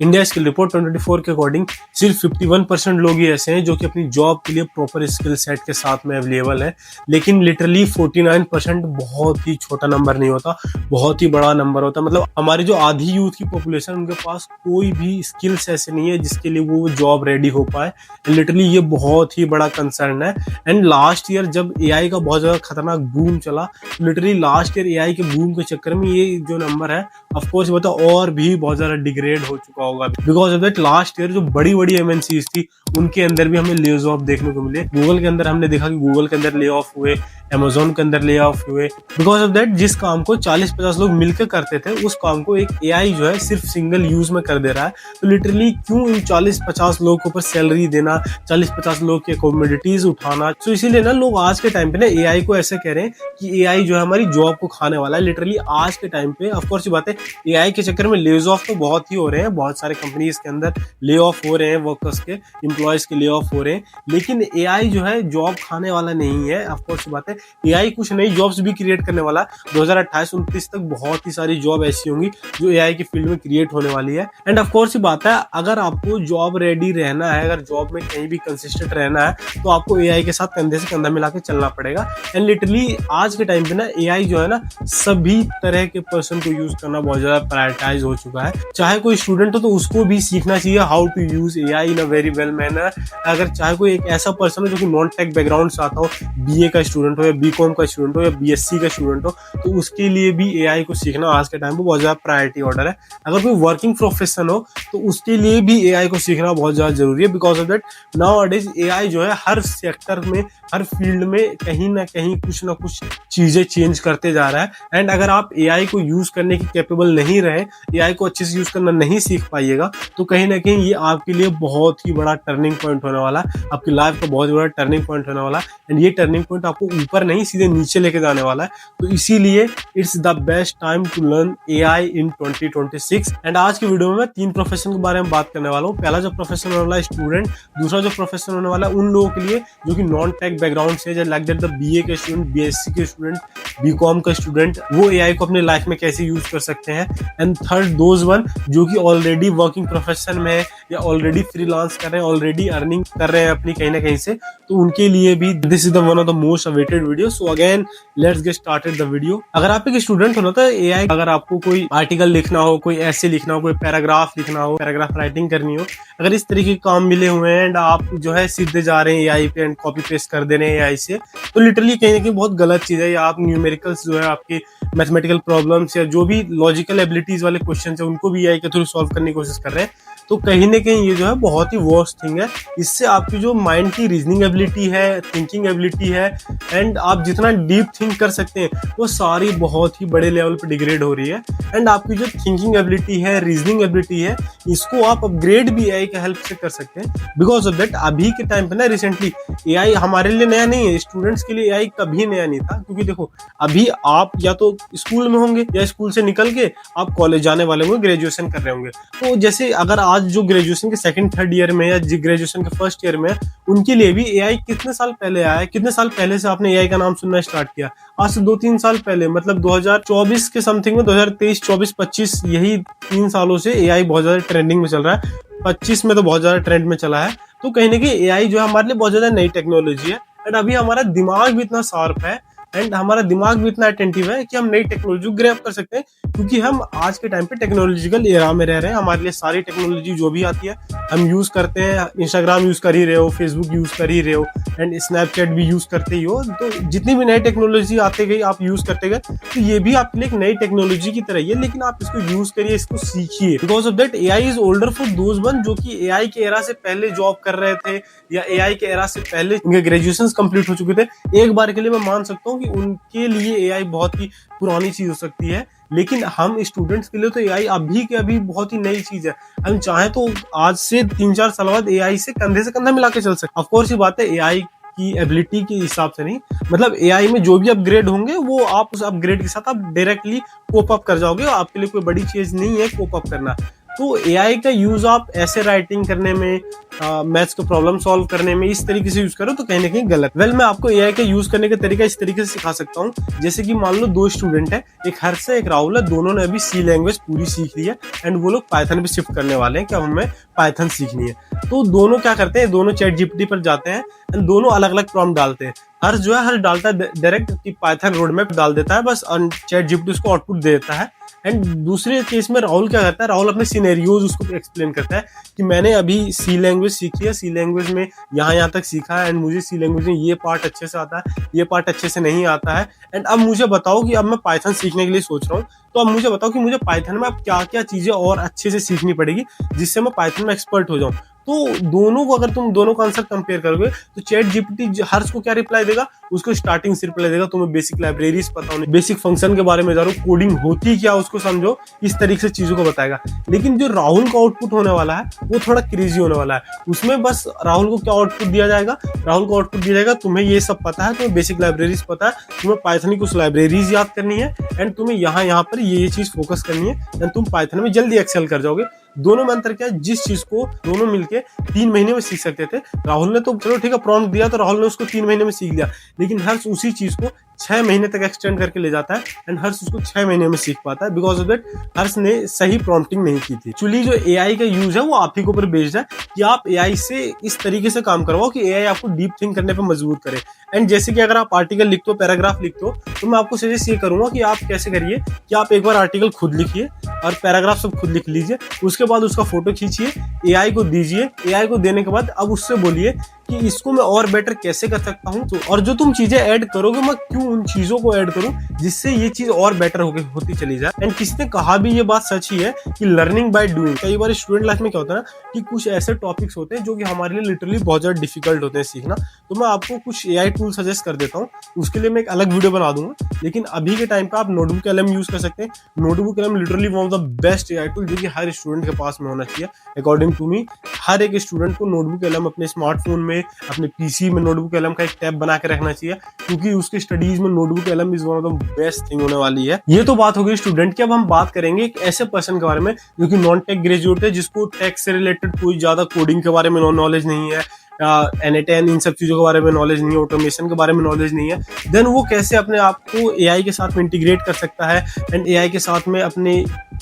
India skill report 2024 के according सिर्फ 51% लोग ही ऐसे हैं जो कि अपनी जॉब के लिए प्रॉपर स्किल सेट के साथ में अवेलेबल है। लेकिन लिटरली 49% बहुत ही छोटा नंबर नहीं होता, बहुत ही बड़ा नंबर होता है। मतलब हमारी जो आधी यूथ की पॉपुलेशन, उनके पास कोई भी स्किल्स ऐसे नहीं है जिसके लिए वो जॉब रेडी हो पाए। लिटरली ये बहुत ही बड़ा कंसर्न है। एंड लास्ट ईयर जब एआई का बहुत ज्यादा खतरनाक बूम चला, लिटरली लास्ट ईयर एआई के बूम के चक्कर में ये जो नंबर है ऑफ कोर्स वो तो और भी बहुत ज्यादा डिग्रेड हो चुका होगा। Because of that last year जो बड़ी बड़ी एमएनसीज थी उनके अंदर भी हमें ले ऑफ देखने को मिले। गूगल के अंदर हमने देखा कि गूगल के अंदर ले ऑफ हुए, अमेजोन के अंदर ले ऑफ हुए। बिकॉज ऑफ दैट जिस काम को 40-50 लोग मिलकर करते थे उस काम को एक एआई जो है सिर्फ सिंगल यूज में कर दे रहा है। तो लिटरली क्यों इन 40-50 लोगों के ऊपर सैलरी देना, 40-50 लोग की कमोडिटीज उठाना। तो इसीलिए ना लोग आज के टाइम पे ना एआई को ऐसे कह रहे हैं कि एआई जो है हमारी जॉब को खाने वाला है। लिटरली आज के टाइम पे ऑफ कोर्स ये बात है, एआई के चक्कर में लेज ऑफ तो बहुत ही हो रहे हैं, बहुत सारे कंपनीज के अंदर ले ऑफ हो रहे हैं, वर्कर्स के, एम्प्लॉयज के ले ऑफ हो रहे हैं। लेकिन एआई जो है जॉब खाने वाला नहीं है। ऑफ कोर्स बात है, एआई कुछ नई जॉब्स भी क्रिएट करने वाला है। 2028-29 तक बहुत ही सारी जॉब ऐसी होंगी जो एआई की फील्ड में क्रिएट होने वाली है। एंड ऑफ कोर्स बात है, अगर आपको जॉब रेडी रहना है, अगर जॉब में कहीं भी कंसिस्टेंट रहना है तो आपको एआई के साथ कंधे से कंधा मिला के चलना पड़ेगा। एंड लिटरली आज के टाइम पे ना एआई जो है ना सभी तरह के पर्सन को यूज करना बहुत ज्यादा प्रायोरिटाइज हो चुका है। चाहे कोई स्टूडेंट हो तो उसको भी सीखना चाहिए how to use AI in a very well manner. अगर चाहे कोई एक ऐसा पर्सन हो जो कि नॉन टेक बैकग्राउंड से आता हो, बीए का स्टूडेंट हो या बीकॉम का स्टूडेंट हो या बीएससी का स्टूडेंट हो, तो उसके लिए भी एआई को सीखना आज के टाइम पे बहुत ज्यादा प्रायोरिटी ऑर्डर है। अगर कोई वर्किंग प्रोफेशन हो तो उसके लिए भी एआई को सीखना बहुत ज्यादा जरूरी है। Because of that nowadays AI जो है हर सेक्टर में, हर फील्ड में कहीं ना कहीं कुछ ना कुछ चीजें चेंज करते जा रहा है। एंड अगर आप एआई को यूज करने की कैपेबल नहीं रहे, एआई को अच्छे से यूज करना नहीं सीख पाइएगा, तो कहीं ना कहीं ये आपके लिए बहुत ही बड़ा टर्निंग पॉइंट होने वाला है, आपकी लाइफ का बहुत बड़ा टर्निंग पॉइंट होने वाला है। एंड ये टर्निंग पॉइंट आपको ऊपर नहीं सीधे नीचे लेके जाने वाला है। तो इसीलिए it's the best time to learn AI in 2026। And आज की वीडियो में मैं 3 प्रोफेशन के बारे में बात करने वाला हूँ। पहला जो प्रोफेशन होने वाला है स्टूडेंट, दूसरा जो प्रोफेशन होने वाला है उन लोगों के लिए जो कि नॉन टेक बैकग्राउंड से, लाइक दैट द बीए के स्टूडेंट, बीएससी के स्टूडेंट, बीकॉम का स्टूडेंट, वो एआई को अपने लाइफ में कैसे यूज कर सकते हैं। एंड थर्ड दोज वन जो कि ऑलरेडी वर्किंग प्रोफेशन में है या ऑलरेडी फ्रीलांस कर रहे हैं, ऑलरेडी अर्निंग कर रहे हैं अपनी कहीं ना कहीं से, तो उनके लिए भी this is the one of the most awaited video. So again let's get started the video. अगर आप एक स्टूडेंट हो ना तो एआई, अगर आपको कोई आर्टिकल लिखना हो, कोई ऐसे लिखना हो, कोई पैराग्राफ लिखना हो, पैराग्राफ राइटिंग करनी हो, अगर इस तरीके के काम मिले हुए हैं एंड आप जो है सीधे जा रहे हैं एआई पे एंड कॉपी पेस्ट कर दे रहे हैं एआई से, तो लिटरली कहीं ना कहीं बहुत गलत चीज है। या आप न्यूमेरिकल्स जो है, आपके मैथमेटिकल प्रॉब्लम्स या जो भी लॉजिकल एबिलिटीज वाले क्वेश्चन है उनको भी एआई के थ्रू सॉल्व करने की कोशिश कर रहे हैं, तो कहीं ना कहीं ये जो है बहुत ही वर्स्ट थिंग है। इससे आपकी जो माइंड की रीजनिंग एबिलिटी है, थिंकिंग एबिलिटी है, एंड आप जितना डीप थिंक कर सकते हैं वो सारी बहुत ही बड़े लेवल पे डिग्रेड हो रही है। एंड आपकी जो थिंकिंग एबिलिटी है, रीजनिंग एबिलिटी है, इसको आप अपग्रेड भी एआई के हेल्प से कर सकते हैं। बिकॉज ऑफ दैट अभी के टाइम पे ना रिसेंटली एआई हमारे लिए नया नहीं है, स्टूडेंट्स के लिए एआई कभी नया नहीं था। क्योंकि देखो अभी आप या तो स्कूल में होंगे या स्कूल से निकल के आप कॉलेज जाने वाले होंगे, ग्रेजुएशन कर रहे होंगे। तो जैसे अगर आज जो ग्रेजुएशन के 2nd-3rd ईयर में या ग्रेजुएशन के 1st ईयर में, उनके लिए भी एआई कितने साल पहले आया है, कितने साल पहले से आपने एआई का नाम सुनना स्टार्ट किया? आज से 2-3 साल पहले, मतलब 2024 के समथिंग में, 2023, 24, 25, यही 3 सालों से एआई बहुत ज्यादा ट्रेंडिंग में चल रहा है। 25 में तो बहुत ज्यादा ट्रेंड में चला है। तो कहीं ना कहीं एआई जो है हमारे लिए बहुत ज्यादा नई टेक्नोलॉजी है। एंड अभी हमारा दिमाग भी इतना शार्प है एंड हमारा दिमाग भी इतना अटेंटिव है कि हम नई टेक्नोलॉजी को ग्रैब कर सकते हैं। क्योंकि हम आज के टाइम पे टेक्नोलॉजिकल एरा में रह रहे हैं। हमारे लिए सारी टेक्नोलॉजी जो भी आती है हम यूज करते हैं। इंस्टाग्राम यूज कर ही रहे हो, फेसबुक यूज कर ही रहे हो, एंड स्नैपचैट भी यूज करते ही हो। तो जितनी भी नई टेक्नोलॉजी आते गई, आप यूज करते गए, तो ये भी आपके लिए एक नई टेक्नोलॉजी की तरह ही है। लेकिन आप इसको यूज करिए, इसको सीखिए। Because of that AI is older for those one जो कि एआई के एरा से पहले जॉब कर रहे थे या एआई के एरा से पहले उनके ग्रेजुएशन कंप्लीट हो चुके थे। एक बार के लिए मैं मान सकता हूँ कि उनके लिए एआई बहुत ही पुरानी चीज हो सकती है। लेकिन हम स्टूडेंट्स के लिए तो एआई अभी के अभी बहुत ही नई चीज है। हम चाहे तो आज से 3-4 साल बाद एआई से कंधे मिला के चल सकते। ऑफ कोर्स ये बात है एआई की एबिलिटी के हिसाब से नहीं, मतलब एआई में जो भी अपग्रेड होंगे वो आप उस अपग्रेड के साथ आप डायरेक्टली कोप अप कर जाओगे। आपके लिए कोई बड़ी चीज नहीं है कोप अप करना। तो एआई का यूज आप ऐसे राइटिंग करने में, मैथ्स का प्रॉब्लम सॉल्व करने में इस तरीके से यूज करो तो कहीं ना कहीं गलत। वेल मैं आपको एआई का यूज करने का तरीका इस तरीके से सिखा सकता हूँ। जैसे कि मान लो दो स्टूडेंट है, एक हर्ष है एक राहुल है, दोनों ने अभी सी लैंग्वेज पूरी सीख ली है एंड वो लोग पाइथन पे शिफ्ट करने वाले हैं कि अब हमें पाइथन सीखनी है। तो दोनों क्या करते हैं, दोनों चैट जीपीटी पर जाते हैं एंड दोनों अलग अलग प्रॉम्प्ट डालते हैं। हर्ष जो है हर्ष डालता है डायरेक्ट कि पाइथन रोड मैप डाल देता है बस, चैट जीपीटी उसको आउटपुट दे देता है। एंड दूसरे केस में राहुल क्या करता है, राहुल अपने सिनेरियोज उसको एक्सप्लेन करता है कि मैंने अभी सी लैंग्वेज सीखी है, सी लैंग्वेज में यहाँ तक सीखा है एंड मुझे सी लैंग्वेज में ये पार्ट अच्छे से आता है, ये पार्ट अच्छे से नहीं आता है। एंड अब मुझे बताओ कि अब मैं पाइथन सीखने के लिए सोच रहा हूँ, तो अब मुझे बताओ कि मुझे पाइथन में अब क्या क्या चीजें और अच्छे से सीखनी पड़ेगी जिससे मैं पाइथन में एक्सपर्ट हो जाऊं। तो दोनों को अगर तुम दोनों का आंसर कंपेयर करोगे तो चैट जीपीटी हर्ष को क्या रिप्लाई देगा, उसको स्टार्टिंग से रिप्लाई देगा तुम्हें बेसिक लाइब्रेरीज पता होने, बेसिक फंक्शन के बारे में जानो, कोडिंग होती क्या उसको समझो, इस तरीके से चीजों को बताएगा। लेकिन जो राहुल का आउटपुट होने वाला है वो थोड़ा क्रेजी होने वाला है। उसमें बस राहुल को क्या आउटपुट दिया जाएगा, राहुल को आउटपुट दिया जाएगा तुम्हें ये सब पता है, तुम्हें बेसिक लाइब्रेरीज पता है, तुम्हें पाइथन की कुछ लाइब्रेरीज याद करनी है एंड तुम्हें यहाँ पर ये चीज फोकस करनी है एंड तुम पाइथन में जल्दी एक्सेल कर जाओगे। दोनों में अंतर क्या है, जिस चीज को दोनों मिलके 3 महीने में सीख सकते थे, राहुल ने तो चलो ठीक है प्रॉम्प्ट दिया तो राहुल ने उसको 3 महीने में सीख लिया, लेकिन हर्ष उसी चीज को 6 महीने तक एक्सटेंड करके ले जाता है एंड हर्ष उसको 6 महीने में सीख पाता है। बिकॉज ऑफ दैट हर्ष ने सही प्रॉम्प्टिंग नहीं की थी। एक्चुअली जो एआई का यूज है वो आप ही के ऊपर बेस्ड है कि आप एआई से इस तरीके से काम करवाओ कि एआई आपको डीप थिंक करने पर मजबूर करे। एंड जैसे कि अगर आप आर्टिकल लिखते हो, पैराग्राफ लिखते हो, तो मैं आपको सजेस्ट ये करूंगा कि आप कैसे करिए कि आप एक बार आर्टिकल खुद लिखिए और पैराग्राफ सब खुद लिख लीजिए, उसके बाद उसका फोटो खींचिए, एआई को दीजिए, एआई को देने के बाद अब उससे बोलिए कि इसको मैं और बेटर कैसे कर सकता हूँ। तो और जो तुम चीजें ऐड करोगे मैं क्यों उन चीजों को ऐड करूं जिससे ये चीज और बेटर होती चली जाए। एंड किसी ने कहा भी ये बात सच ही है कि लर्निंग बाय डूइंग। कई बार स्टूडेंट लाइफ में क्या होता है ना कि कुछ ऐसे टॉपिक्स होते हैं जो कि हमारे लिए लिटरली बहुत ज्यादा डिफिकल्ट होते हैं सीखना, तो मैं आपको कुछ एआई टूल सजेस्ट कर देता हूँ, उसके लिए मैं एक अलग वीडियो बना दूंगा। लेकिन अभी के टाइम पे आप नोटबुक एलएम यूज कर सकते हैं। Notebook LM literally one of the best AI tool जो कि हर स्टूडेंट के पास में होना चाहिए। अकॉर्डिंग टू मी हर एक स्टूडेंट को नोटबुक एलएम अपने स्मार्टफोन में, अपने पीसी में नोटबुक एलएम का एक टैब बना के रखना चाहिए, क्योंकि उसके स्टडीज में notebook LM is one of the best thing होने वाली है। ये तो बात हो गई स्टूडेंट की। अब हम बात करेंगे एक ऐसे पर्सन के बारे में जो कि नॉन टेक ग्रेजुएट है, जिसको टेक से रिलेटेड कोई ज्यादा कोडिंग के बारे में नॉलेज नहीं है, N8N इन सब चीजों के बारे में नॉलेज नहीं है, ऑटोमेशन के बारे में नॉलेज नहीं है। देन वो कैसे अपने आप को एआई के साथ में इंटीग्रेट कर सकता है एंड एआई के साथ में अपनी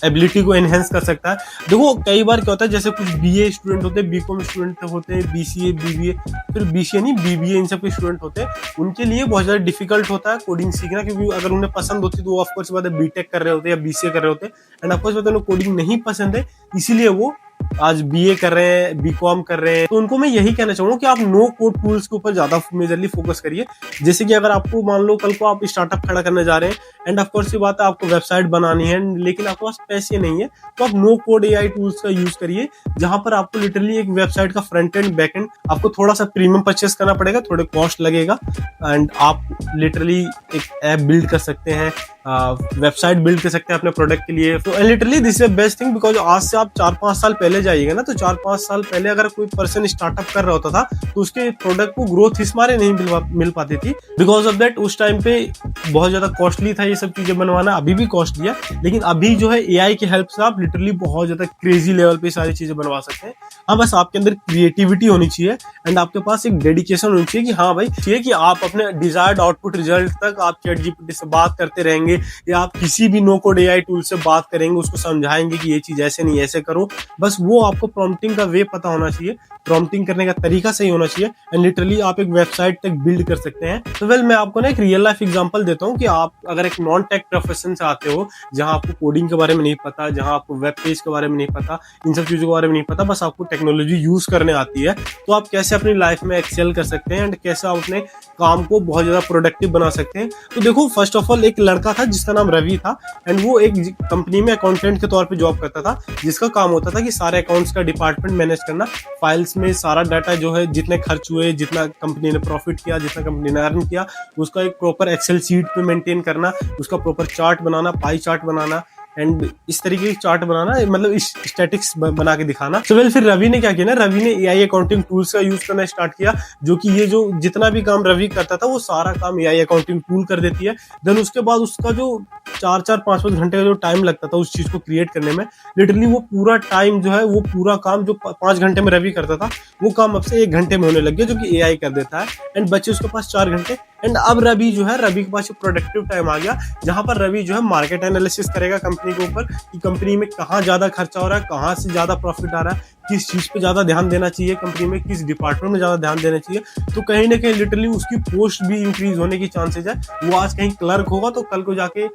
एबिलिटी को एनहेंस कर सकता है। देखो कई बार क्या होता है, जैसे कुछ बीए स्टूडेंट होते हैं, बीकॉम स्टूडेंट होते हैं, बीसीए बीबीए, फिर बीसीए नहीं बीबीए इन सब के स्टूडेंट होते हैं, उनके लिए बहुत ज्यादा डिफिकल्ट होता है कोडिंग सीखना, क्योंकि अगर उन्हें पसंद होती तो वो ऑफकोर्स बात है बीटेक कर रहे होते हैं या बीसीए कर रहे होते हैं, एंड ऑफकोर्स बात है उन्हें कोडिंग नहीं पसंद है, इसीलिए वो आज बीए कर रहे हैं, बीकॉम कर रहे हैं। तो उनको मैं यही कहना चाहूंगा कि आप नो कोड टूल्स के ऊपर ज्यादा मेजरली फोकस करिए। जैसे कि अगर आपको मान लो कल को आप स्टार्टअप खड़ा करने जा रहे हैं एंड ऑफ कोर्स ये बात है आपको वेबसाइट बनानी है, लेकिन आपके पास पैसे नहीं है, तो आप नो कोड एआई टूल्स का यूज करिए, जहां पर आपको लिटरली एक वेबसाइट का फ्रंट एंड बैक एंड आपको थोड़ा सा प्रीमियम परचेस करना पड़ेगा, थोड़े कॉस्ट लगेगा एंड आप लिटरली एक ऐप बिल्ड कर सकते हैं, वेबसाइट बिल्ड कर सकते हैं अपने प्रोडक्ट के लिए। तो literally this is best thing, because आज से आप 4-5 साल पहले जाइएगा ना, तो 4-5 साल पहले अगर कोई पर्सन स्टार्टअप कर रहा होता था तो उसके प्रोडक्ट को ग्रोथ इस मारे नहीं मिल पाती थी। बिकॉज ऑफ दैट उस टाइम पे बहुत ज्यादा कॉस्टली था ये सब चीजें बनवाना, अभी भी कॉस्टली है, लेकिन अभी जो है एआई की हेल्प से आप लिटरली बहुत ज्यादा क्रेजी लेवल पे सारी चीजें बनवा सकते हैं। हाँ बस आपके अंदर क्रिएटिविटी होनी चाहिए एंड आपके पास एक डेडिकेशन होनी चाहिए कि हाँ भाई चाहिए कि आप अपने डिजायर्ड आउटपुट रिजल्ट तक आप चैट जीपीटी से बात करते रहेंगे या आप किसी भी नो कोड एआई टूल से बात करेंगे, उसको समझाएंगे कि ये चीज ऐसे नहीं ऐसे करो। बस वो आपको प्रॉम्प्टिंग का वे पता होना चाहिए, प्रॉम्प्टिंग करने का तरीका सही होना चाहिए एंड लिटरली आप एक वेबसाइट तक बिल्ड कर सकते हैं। तो वेल मैं आपको ना एक रियल लाइफ एग्जांपल देता हूँ कि आप अगर एक नॉन टेक प्रोफेशन से आते हो, जहां आपको कोडिंग के बारे में नहीं पता, जहां आपको वेब पेज के बारे में नहीं पता, इन सब चीजों के बारे में नहीं पता, बस आपको टेक्नोलॉजी यूज करने आती है, तो आप कैसे अपनी लाइफ में एक्सेल कर सकते हैं एंड कैसे आप अपने काम को बहुत ज्यादा प्रोडक्टिव बना सकते हैं। तो देखो फर्स्ट ऑफ ऑल एक लड़का था जिसका नाम रवि था एंड वो एक कंपनी में अकाउंटेंट के तौर पे जॉब करता था, जिसका काम होता था कि सारे अकाउंट्स का डिपार्टमेंट मैनेज करना, फाइल्स में सारा डाटा जो है जितने खर्च हुए, जितना कंपनी ने प्रॉफिट किया, जितना कंपनी ने अर्न किया, उसका एक प्रॉपर एक्सेल शीट पे मेंटेन करना, उसका proper chart banana, pie chart banana and इस तरीके की चार्ट बनाना, मतलब स्टैटिक्स बना के दिखाना। तो वेल फिर रवि ने क्या किया ना, रवि ने एआई अकाउंटिंग टूल्स का यूज करना स्टार्ट किया, जो कि ये जो जितना भी काम रवि करता था वो सारा काम एआई अकाउंटिंग टूल कर देती है। देन उसके बाद उसका जो 4-5 घंटे का जो टाइम लगता था उस चीज को क्रिएट करने में, लिटरली वो पूरा टाइम जो है, वो पूरा काम जो 5 घंटे में रवि करता था वो काम अब से 1 घंटे में होने लग गया, जो कि एआई कर देता है। एंड बच्चे उसके पास 4 घंटे। एंड अब रवि जो है, रवि के पास प्रोडक्टिव टाइम आ गया, जहां पर रवि जो है मार्केट एनालिसिस करेगा कंपनी के ऊपर कि कंपनी में कहाँ ज्यादा खर्चा हो रहा है, कहाँ से ज्यादा प्रॉफिट आ रहा है, किस चीज पे ज्यादा ध्यान देना चाहिए कंपनी में, किस डिपार्टमेंट में ज्यादा ध्यान देना चाहिए। तो कहीं ना कहीं लिटरली उसकी पोस्ट भी इंक्रीज होने की चांसेस है। वो आज कहीं क्लर्क होगा तो कल को जाके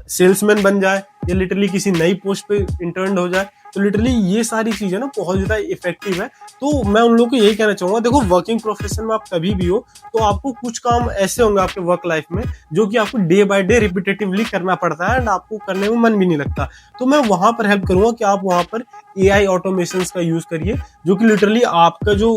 सेल्समैन बन जाए, या लिटरली किसी नई पोस्ट पे इंटर्न हो जाए। तो लिटरली ये सारी चीजें ना बहुत ज्यादा इफेक्टिव है। तो मैं उन लोगों को यही कहना चाहूंगा, देखो वर्किंग प्रोफेशन में आप कभी भी हो तो आपको कुछ काम ऐसे होंगे आपके वर्क लाइफ में जो कि आपको डे बाय डे रिपीटेटिवली करना पड़ता है एंड आपको करने में मन भी नहीं लगता। तो मैं वहां पर हेल्प करूंगा कि आप वहां पर एआई ऑटोमेशन का यूज करिए, जो कि लिटरली आपका जो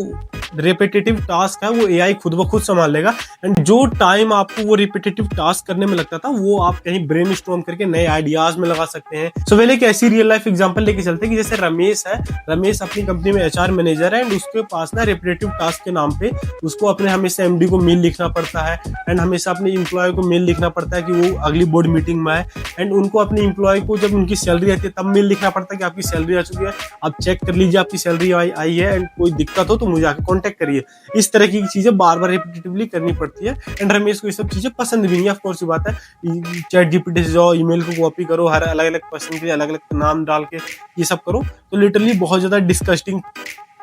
रिपीटेटिव टास्क है वो एआई खुद ब खुद संभाल लेगा। एंड जो टाइम आपको वो रिपीटेटिव टास्क करने में लगता था वो आप कहीं ब्रेनस्टॉर्म करके नए आइडियाज में लगा सकते हैं। सो पहले एक ऐसी रियल लाइफ एग्जांपल लेके चलते हैं कि जैसे रमेश है, रमेश अपनी कंपनी में एचआर मैनेजर है एंड उसके पास ना रिपीटेटिव टास्क के नाम पे उसको अपने हमेशा एमडी को मेल लिखना पड़ता है एंड हमेशा अपने इंप्लॉय को मेल लिखना पड़ता है कि वो अगली बोर्ड मीटिंग में आए। एंड उनको अपने इंप्लॉय को जब उनकी सैलरी आती है तब मेल लिखना पड़ता है कि आपकी सैलरी आ चुकी है, आप चेक कर लीजिए आपकी सैलरी आई है एंड कोई दिक्कत हो तो मुझे आके कॉन्टेक्ट करिए। इस तरह की चीजें बार बार रिपीटेटिवली करनी पड़ती है एंड रमेश को ये सब चीजें पसंद भी नहीं है। ऑफ कोर्स बात है, चैट जीपीटी से जाओ, ईमेल को कॉपी करो, हर अलग अलग पर्सन के लिए अलग अलग नाम डाल के ये सब करो, तो लिटरली बहुत ज्यादा डिस्कस्टिंग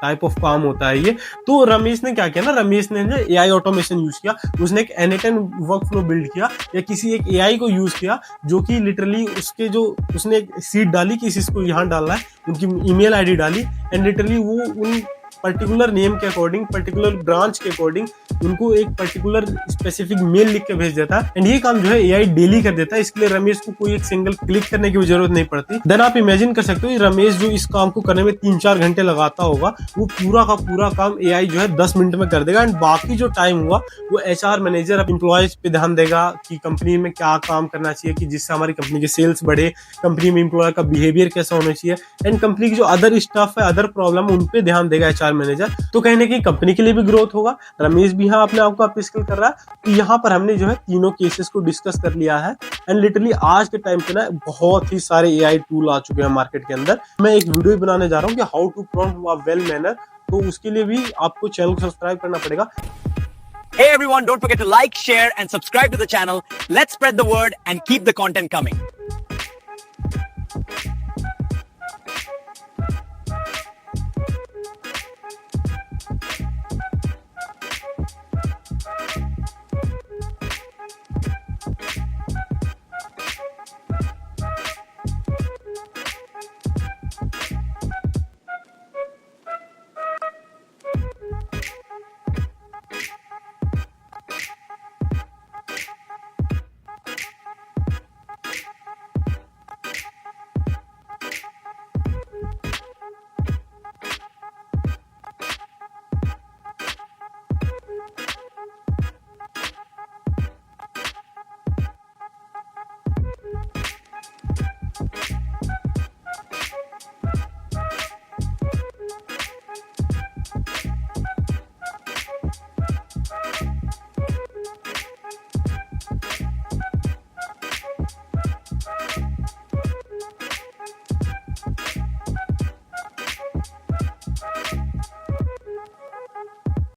टाइप ऑफ काम होता है ये। तो रमेश ने क्या किया ना, रमेश ने एआई ऑटोमेशन यूज किया, उसने एक N8N वर्क फ्लो बिल्ड किया या किसी एक एआई को यूज किया, जो कि लिटरली उसके जो उसने एक सीट डाली कि इसको यहाँ डालना है, उनकी ईमेल आईडी डाली एंड लिटरली वो उन पर्टिकुलर नेम के अकॉर्डिंग, पर्टिकुलर ब्रांच के अकॉर्डिंग उनको एक पर्टिकुलर स्पेसिफिक मेल लिख के भेज देता है एंड ये काम जो है एआई डेली कर देता है। इसके लिए रमेश को कोई एक सिंगल क्लिक करने की जरूरत नहीं पड़ती। देन आप इमेजिन कर सकते हो रमेश जो इस काम को करने में 3-4 घंटे लगाता होगा, वो पूरा का पूरा काम एआई जो है 10 मिनट में कर देगा एंड बाकी जो टाइम हुआ वो एचआर मैनेजर अब एम्प्लॉयज पे ध्यान देगा कि कंपनी में क्या काम करना चाहिए कि जिससे हमारी कंपनी के सेल्स बढ़े, कंपनी में एम्प्लॉय का बिहेवियर कैसा होना चाहिए एंड कंपनी की जो अदर स्टाफ है, अदर प्रॉब्लम, उन पे ध्यान देगा एचआर मैनेजर। तो कहीं ना कहीं कंपनी के लिए भी ग्रोथ होगा। रमेश भी यहाँ अपने आप को अपस्किल कर रहा है। तो यहाँ पर हमने जो है तीनों केसेस को डिस्कस कर लिया है एंड लिटरली आज के टाइम पे ना बहुत ही सारे एआई टूल आ चुके हैं मार्केट के अंदर। मैं एक वीडियो बनाने जा रहा हूँ कि how to prompt a well manner, तो उसके लिए भी आपको चैनल को सब्सक्राइब करना पड़ेगा। Hey everyone, don't forget to like, share and subscribe to the channel. Let's spread the word and keep the content coming.